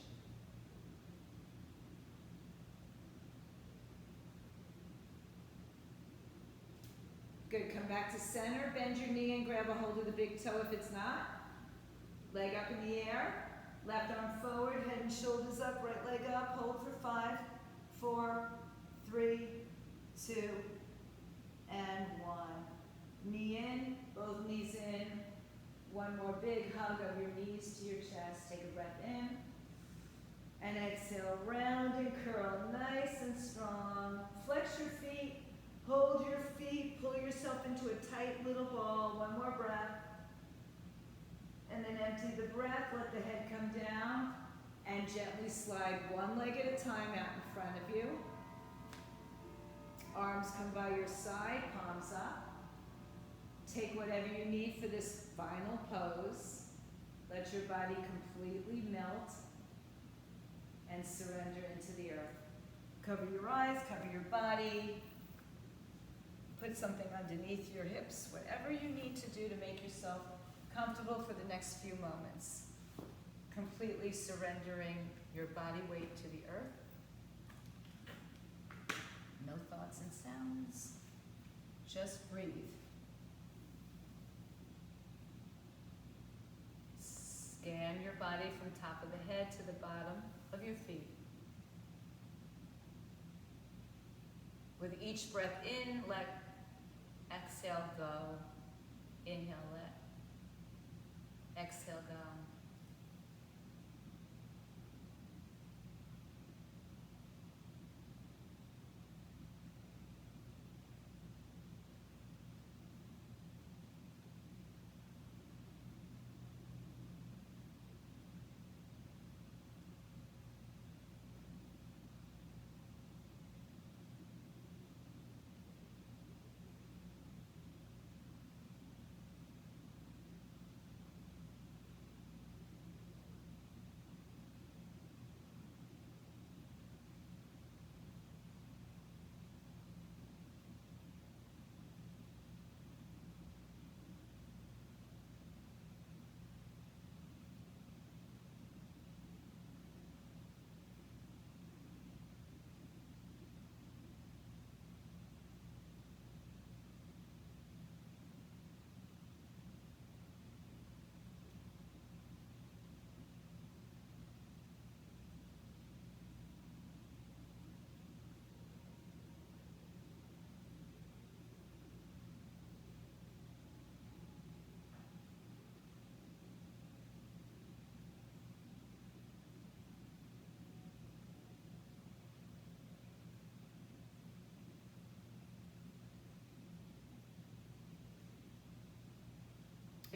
Good. Come back to center. Bend your knee and grab a hold of the big toe if it's not. Leg up in the air. Left arm forward. Head and shoulders up. Right leg up. Hold for 5, 4, 3, 2, and 1. Knee in. Both knees in. One more big hug of your knees to your chest. Take a breath in. And exhale. Round and curl. Nice and strong. Flex your feet. Hold your feet, pull yourself into a tight little ball. One more breath. And then empty the breath, let the head come down, and gently slide one leg at a time out in front of you. Arms come by your side, palms up. Take whatever you need for this final pose. Let your body completely melt and surrender into the earth. Cover your eyes, cover your body. Put something underneath your hips, whatever you need to do to make yourself comfortable for the next few moments. Completely surrendering your body weight to the earth. No thoughts and sounds. Just breathe. Scan your body from top of the head to the bottom of your feet. With each breath in, let exhale, go. Inhale, let. Exhale, go.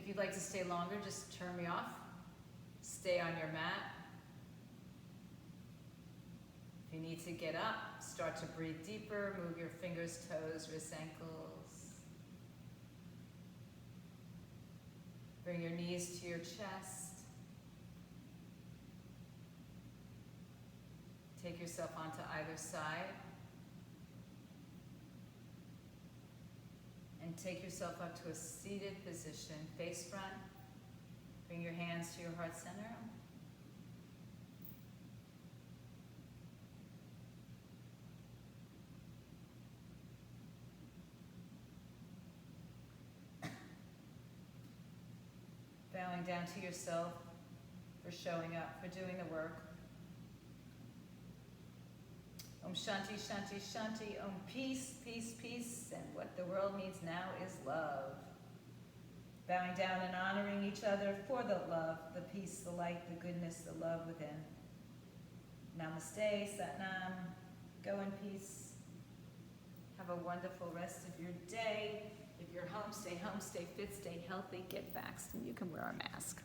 If you'd like to stay longer, just turn me off. Stay on your mat. If you need to get up, start to breathe deeper. Move your fingers, toes, wrists, ankles. Bring your knees to your chest. Take yourself onto either side. And take yourself up to a seated position, face front. Bring your hands to your heart center. Bowing down to yourself for showing up, for doing the work. Om Shanti, Shanti, Shanti. Om peace, peace, peace. And what the world needs now is love. Bowing down and honoring each other for the love, the peace, the light, the goodness, the love within. Namaste, Satnam. Go in peace. Have a wonderful rest of your day. If you're home, stay fit, stay healthy, get vaxxed, and you can wear a mask.